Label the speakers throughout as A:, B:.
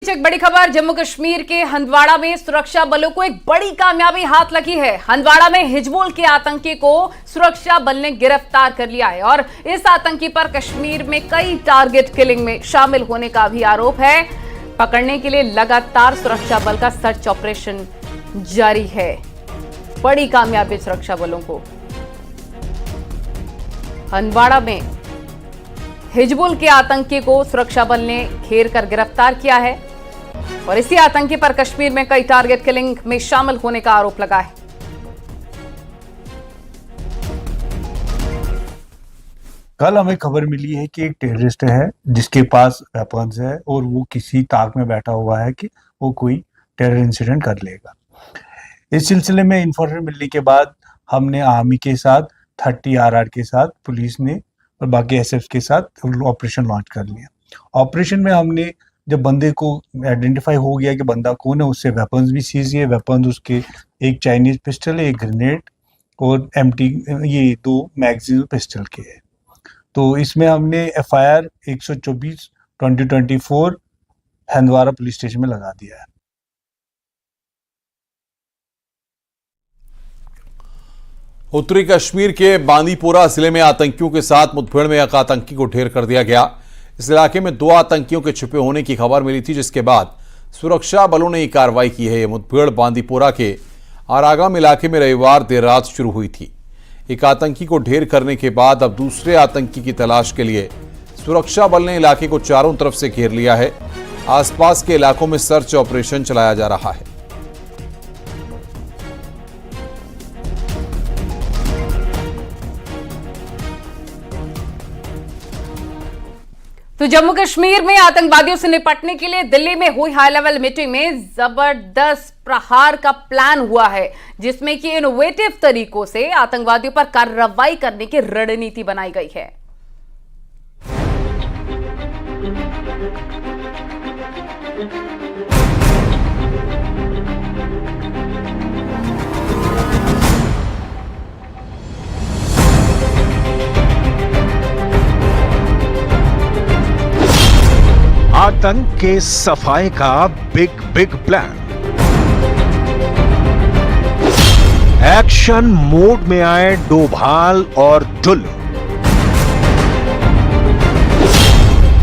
A: पीछे एक बड़ी खबर। जम्मू कश्मीर के हंदवाड़ा में सुरक्षा बलों को एक बड़ी कामयाबी हाथ लगी है। हंदवाड़ा में हिजबुल के आतंकी को सुरक्षा बल ने गिरफ्तार कर लिया है और इस आतंकी पर कश्मीर में कई टारगेट किलिंग में शामिल होने का भी आरोप है। पकड़ने के लिए लगातार सुरक्षा बल का सर्च ऑपरेशन जारी है। बड़ी कामयाबी सुरक्षा बलों को। हंदवाड़ा में हिजबुल के आतंकी को सुरक्षा बल ने घेर कर गिरफ्तार किया है और इसी आतंकी पर कश्मीर में कई टारगेट किलिंग में शामिल होने का आरोप लगा है।
B: कल हमें खबर मिली है कि एक टेररिस्ट है जिसके पास वेपन्स है और वो किसी ताक में बैठा हुआ है कि वो कोई टेरर इंसिडेंट कर लेगा। इस सिलसिले में इंफॉर्मेशन मिलने के बाद हमने आर्मी के साथ 30 RR के साथ पुलिस ने और बाकी SF के साथ ऑपरेशन लॉन्च कर लिया। ऑपरेशन में हमने जब बंदे को आइडेंटिफाई हो गया कि बंदा कौन है, उससे वेपन्स भी सीज किए। वेपन्स उसके एक चाइनीज पिस्टल है, एक ग्रेनेड और एम्प्टी ये 2 मैगजीन पिस्टल के है। तो इसमें हमने FIR 124/2024 हंदवाड़ा पुलिस स्टेशन में लगा दिया है।
C: उत्तरी कश्मीर के बांदीपोरा जिले में आतंकियों के साथ मुठभेड़ में एक आतंकी को ढेर कर दिया गया। इस इलाके में 2 आतंकियों के छिपे होने की खबर मिली थी, जिसके बाद सुरक्षा बलों ने यह कार्रवाई की है। यह मुठभेड़ बांदीपोरा के आरागाम इलाके में रविवार देर रात शुरू हुई थी। एक आतंकी को ढेर करने के बाद अब दूसरे आतंकी की तलाश के लिए सुरक्षा बल ने इलाके को चारों तरफ से घेर लिया है। आसपास के इलाकों में सर्च ऑपरेशन चलाया जा रहा है।
A: तो जम्मू कश्मीर में आतंकवादियों से निपटने के लिए दिल्ली में हुई हाई लेवल मीटिंग में जबरदस्त प्रहार का प्लान हुआ है, जिसमें कि इनोवेटिव तरीकों से आतंकवादियों पर कार्रवाई करने की रणनीति बनाई गई है।
D: आतंक के सफाई का बिग प्लान। एक्शन मोड में आए डोभाल और टुल्लू।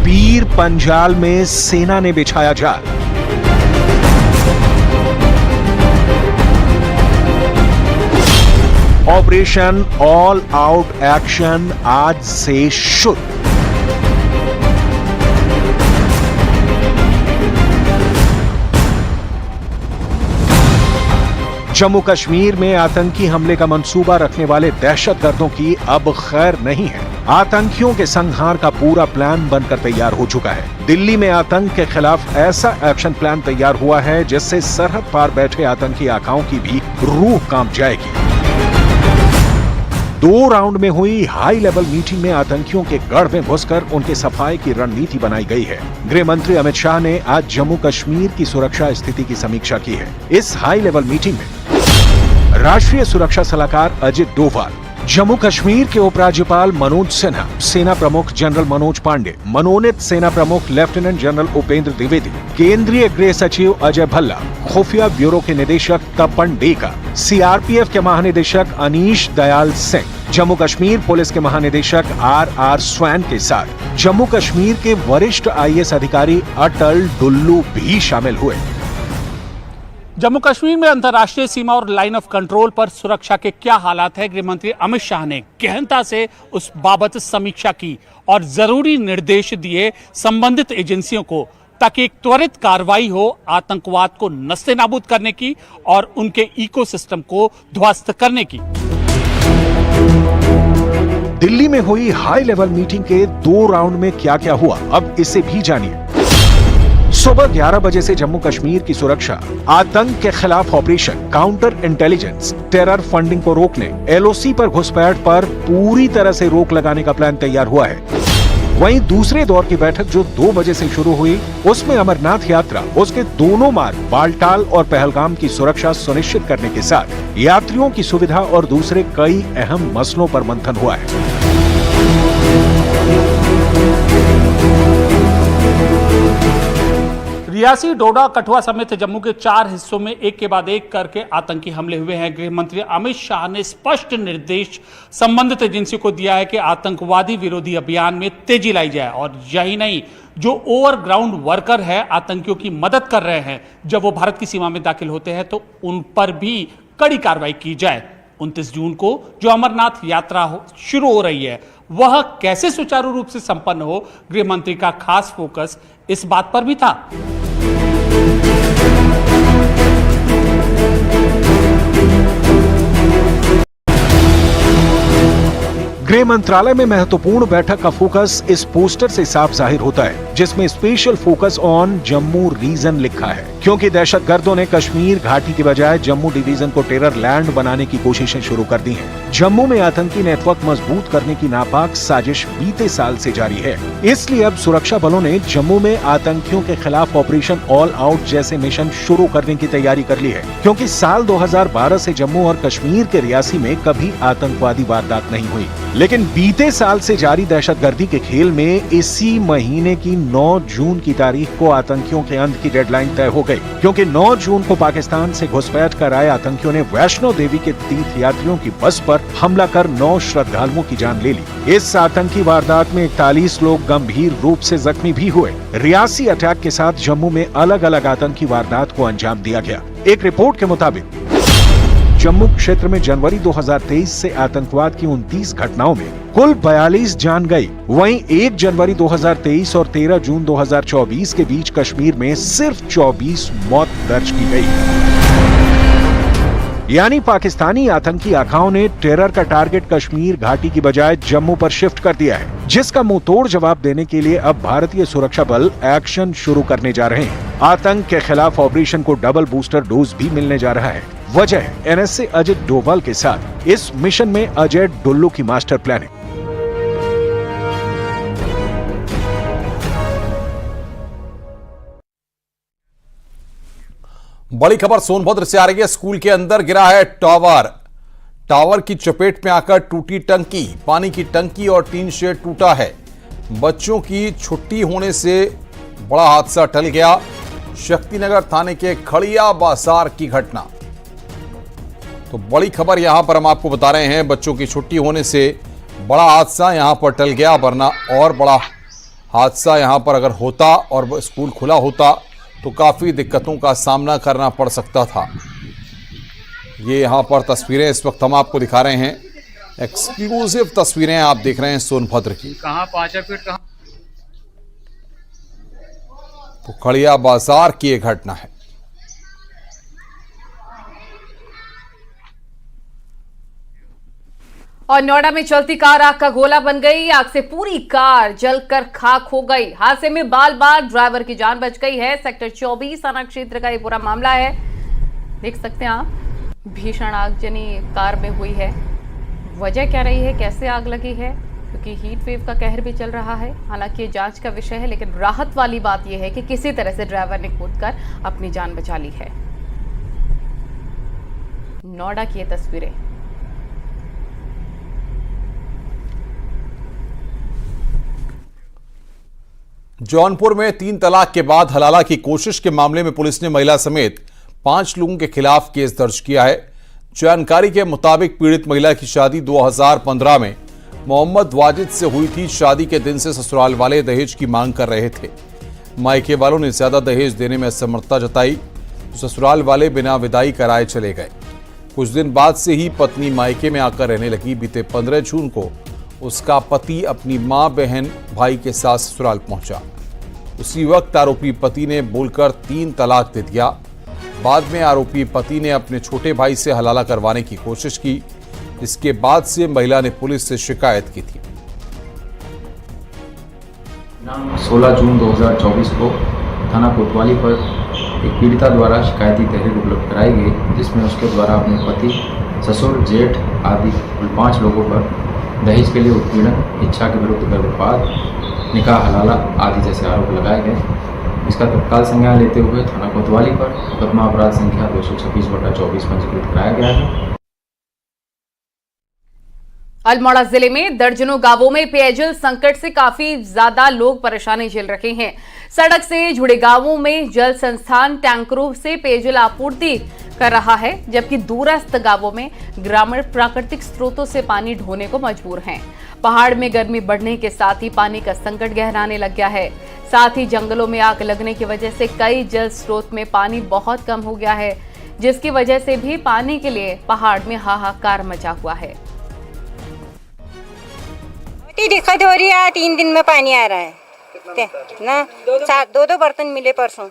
D: पीर पंजाल में सेना ने बिछाया जाल। ऑपरेशन ऑल आउट एक्शन आज से शुरू। जम्मू कश्मीर में आतंकी हमले का मंसूबा रखने वाले दहशतगर्दों की अब खैर नहीं है। आतंकियों के संहार का पूरा प्लान बनकर तैयार हो चुका है। दिल्ली में आतंक के खिलाफ ऐसा एक्शन प्लान तैयार हुआ है जिससे सरहद पार बैठे आतंकी आकाओं की भी रूह कांप जाएगी। 2 राउंड में हुई हाई लेवल मीटिंग में आतंकियों के गढ़ में घुसकर उनके सफाई की रणनीति बनाई गई है। गृह मंत्री अमित शाह ने आज जम्मू कश्मीर की सुरक्षा स्थिति की समीक्षा की है। इस हाई लेवल मीटिंग में राष्ट्रीय सुरक्षा सलाहकार अजित डोभाल, जम्मू कश्मीर के उपराज्यपाल मनोज सिन्हा, सेना प्रमुख जनरल मनोज पांडे, मनोनीत सेना प्रमुख लेफ्टिनेंट जनरल उपेंद्र द्विवेदी, केंद्रीय गृह सचिव अजय भल्ला, खुफिया ब्यूरो के निदेशक तपन डेका, CRPF के महानिदेशक अनीश दयाल सिंह, जम्मू कश्मीर पुलिस के महानिदेशक RR स्वैन के साथ जम्मू कश्मीर के वरिष्ठ IAS अधिकारी अटल डुल्लू भी शामिल हुए।
E: जम्मू कश्मीर में अंतर्राष्ट्रीय सीमा और लाइन ऑफ कंट्रोल पर सुरक्षा के क्या हालात है, गृह मंत्री अमित शाह ने गहनता से उस बाबत समीक्षा की और जरूरी निर्देश दिए संबंधित एजेंसियों को, ताकि एक त्वरित कार्रवाई हो आतंकवाद को नस्तेनाबूद करने की और उनके इकोसिस्टम को ध्वस्त करने की।
D: दिल्ली में हुई हाई लेवल मीटिंग के 2 राउंड में क्या क्या हुआ, अब इसे भी जानिए। सुबह 11 बजे से जम्मू कश्मीर की सुरक्षा, आतंक के खिलाफ operation, counter intelligence, terror funding को रोकने, LOC पर घुसपैठ पर पूरी तरह से रोक लगाने का प्लान तैयार हुआ है। वहीं दूसरे दौर की बैठक जो 2 बजे से शुरू हुई, उसमें अमरनाथ यात्रा, उसके दोनों मार्ग बालटाल और पहलगाम की सुरक्षा सुनिश्चित करने के साथ यात्रियों की सुविधा और दूसरे कई अहम मसलों पर मंथन हुआ है।
E: रियासी, डोडा, कठुआ समेत जम्मू के 4 हिस्सों में एक के बाद एक करके आतंकी हमले हुए हैं। गृह मंत्री अमित शाह ने स्पष्ट निर्देश संबंधित एजेंसी को दिया है कि आतंकवादी विरोधी अभियान में तेजी लाई जाए और यही नहीं, जो ओवरग्राउंड वर्कर है आतंकियों की मदद कर रहे हैं, जब वो भारत की सीमा में दाखिल होते हैं तो उन पर भी कड़ी कार्रवाई की जाए। 29 जून को जो अमरनाथ यात्रा शुरू हो रही है वह कैसे सुचारू रूप से संपन्न हो, गृह मंत्री का खास फोकस इस बात पर भी था।
D: गृह मंत्रालय में महत्वपूर्ण बैठक का फोकस इस पोस्टर से साफ जाहिर होता है, जिसमें special focus on Jammu region लिखा है, क्योंकि दहशतगर्दों ने कश्मीर घाटी की बजाय जम्मू डिवीजन को टेरर लैंड बनाने की कोशिशें शुरू कर दी हैं। जम्मू में आतंकी नेटवर्क मजबूत करने की नापाक साजिश बीते साल से जारी है, इसलिए अब सुरक्षा बलों ने जम्मू में आतंकियों के खिलाफ ऑपरेशन ऑल आउट जैसे मिशन शुरू करने की तैयारी कर ली है, क्योंकि साल 2012 से जम्मू और कश्मीर के रियासी में कभी आतंकवादी वारदात नहीं हुई। लेकिन बीते साल से जारी दहशतगर्दी के खेल में इसी महीने की 9 जून की तारीख को आतंकियों के अंत की डेडलाइन तय हो गई, क्योंकि 9 जून को पाकिस्तान से घुसपैठ कर आए आतंकियों ने वैष्णो देवी के तीर्थ यात्रियों की बस पर हमला कर 9 श्रद्धालुओं की जान ले ली। इस आतंकी वारदात में 41 लोग गंभीर रूप से जख्मी भी हुए। रियासी अटैक के साथ जम्मू में अलग अलग आतंकी वारदात को अंजाम दिया गया। एक रिपोर्ट के मुताबिक जम्मू क्षेत्र में जनवरी 2023 से आतंकवाद की 29 घटनाओं में कुल 42 जान गई। वहीं 1 जनवरी 2023 और 13 जून 2024 के बीच कश्मीर में सिर्फ 24 मौत दर्ज की गई। यानी पाकिस्तानी आतंकी आखाओं ने टेरर का टारगेट कश्मीर घाटी की बजाय जम्मू पर शिफ्ट कर दिया है, जिसका मुंह तोड़ जवाब देने के लिए अब भारतीय सुरक्षा बल एक्शन शुरू करने जा रहे हैं। आतंक के खिलाफ ऑपरेशन को डबल बूस्टर डोज भी मिलने जा रहा है। वजह है एनएसए अजित डोभाल के साथ इस मिशन में अजय डुल्लू की मास्टर प्लानिंग।
C: बड़ी खबर सोनभद्र से आ रही है। स्कूल के अंदर गिरा है टावर की चपेट में आकर टूटी टंकी, पानी की टंकी और टीन शेड टूटा है। बच्चों की छुट्टी होने से बड़ा हादसा टल गया। शक्तिनगर थाने के खड़िया बाजार की घटना। तो बड़ी खबर यहां पर हम आपको बता रहे हैं, बच्चों की छुट्टी होने से बड़ा हादसा यहां पर टल गया, वरना और बड़ा हादसा यहां पर अगर होता और स्कूल खुला होता तो काफ़ी दिक्कतों का सामना करना पड़ सकता था। ये यहाँ पर तस्वीरें इस वक्त हम आपको दिखा रहे हैं, एक्सक्लूसिव तस्वीरें आप देख रहे हैं सोनभद्र की।
F: कहाँ 5 फीट कहाँ?
C: तो खड़िया बाजार की ये घटना है।
A: और नोएडा में चलती कार आग का गोला बन गई। आग से पूरी कार जलकर खाक हो गई। हादसे में बाल बाल ड्राइवर की जान बच गई है। सेक्टर 24 थाना क्षेत्र का ये पूरा मामला है। देख सकते हैं आप, भीषण आगजनी कार में हुई है। वजह क्या रही है, कैसे आग लगी है, क्योंकि हीट वेव का कहर भी चल रहा है। हालांकि ये जांच का विषय है, लेकिन राहत वाली बात यह है कि किसी तरह से ड्राइवर ने कूदकर अपनी जान बचा ली है। नोएडा की ये तस्वीरें।
C: जौनपुर में 3 तलाक के बाद हलाला की कोशिश के मामले में पुलिस ने महिला समेत 5 लोगों के खिलाफ केस दर्ज किया है। जानकारी के मुताबिक पीड़ित महिला की शादी 2015 में मोहम्मद वाजिद से हुई थी। शादी के दिन से ससुराल वाले दहेज की मांग कर रहे थे। मायके वालों ने ज्यादा दहेज देने में असमर्थता जताई तो ससुराल वाले बिना विदाई कराए चले गए। कुछ दिन बाद से ही पत्नी मायके में आकर रहने लगी। बीते 15 जून को उसका पति अपनी मां, बहन, भाई के साथ ससुराल पहुंचा। उसी वक्त आरोपी पति ने बोलकर 3 तलाक दे दिया। बाद में आरोपी पति ने अपने छोटे भाई से हलाला करवाने की कोशिश की। इसके बाद से महिला ने पुलिस से शिकायत की थी।
F: 16 जून 2024 को थाना कोतवाली पर एक पीड़िता द्वारा शिकायती तहरीर उपलब्ध कराई गई, जिसमें उसके द्वारा अपने पति, ससुर, जेठ आदि कुल 5 लोगों पर दहेज के लिए उत्पीड़न, इच्छा के विरुद्ध गर्भपात, निकाह हलाला आदि जैसे आरोप लगाए गए। इसका तत्काल संज्ञान लेते हुए थाना कोतवाली पर मुकदमा अपराध संख्या 226/24 पंजीकृत कराया गया है।
A: अल्मोड़ा जिले में दर्जनों गांवों में पेयजल संकट से काफी ज्यादा लोग परेशानी झेल रहे हैं। सड़क से जुड़े गांवों में जल संस्थान टैंकरों से पेयजल आपूर्ति कर रहा है, जबकि दूरस्थ गांवों में ग्रामीण प्राकृतिक स्रोतों से पानी ढोने को मजबूर हैं। पहाड़ में गर्मी बढ़ने के साथ ही पानी का संकट गहराने लग गया है। साथ ही जंगलों में आग लगने की वजह से कई जल स्रोत में पानी बहुत कम हो गया है, जिसकी वजह से भी पानी के लिए पहाड़ में हाहाकार मचा हुआ है।
G: दिक्कत हो रही है, 3 दिन में पानी आ रहा है ना। 2 बर्तन मिले परसों,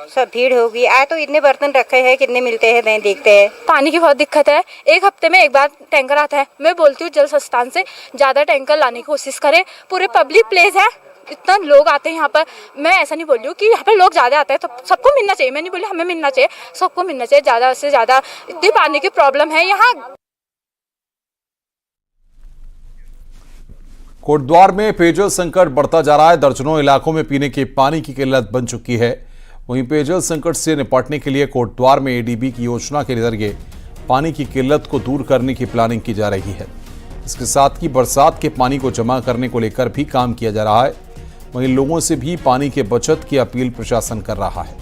G: सब भीड़ होगी। आज तो इतने बर्तन रखे हैं, कितने मिलते हैं देखते हैं।
H: पानी की बहुत दिक्कत है, 1 हफ्ते में एक बार टैंकर आता है। मैं बोलती हूँ जल संस्थान से ज़्यादा टैंकर लाने की कोशिश करें। पूरे पब्लिक प्लेस है, इतना लोग आते हैं यहाँ पर। मैं ऐसा नहीं बोल रही हूँ कि यहाँ पर लोग ज़्यादा आते हैं तो सबको मिलना चाहिए, मैं नहीं बोली हमें मिलना चाहिए, सबको मिलना चाहिए। ज़्यादा से ज़्यादा इतनी पानी की प्रॉब्लम है यहाँ।
C: कोटद्वार में पेयजल संकट बढ़ता जा रहा है। दर्जनों इलाकों में पीने के पानी की किल्लत बन चुकी है। वहीं पेयजल संकट से निपटने के लिए कोटद्वार में एडीबी की योजना के जरिए पानी की किल्लत को दूर करने की प्लानिंग की जा रही है। इसके साथ ही बरसात के पानी को जमा करने को लेकर भी काम किया जा रहा है। वहीं लोगों से भी पानी के बचत की अपील प्रशासन कर रहा है।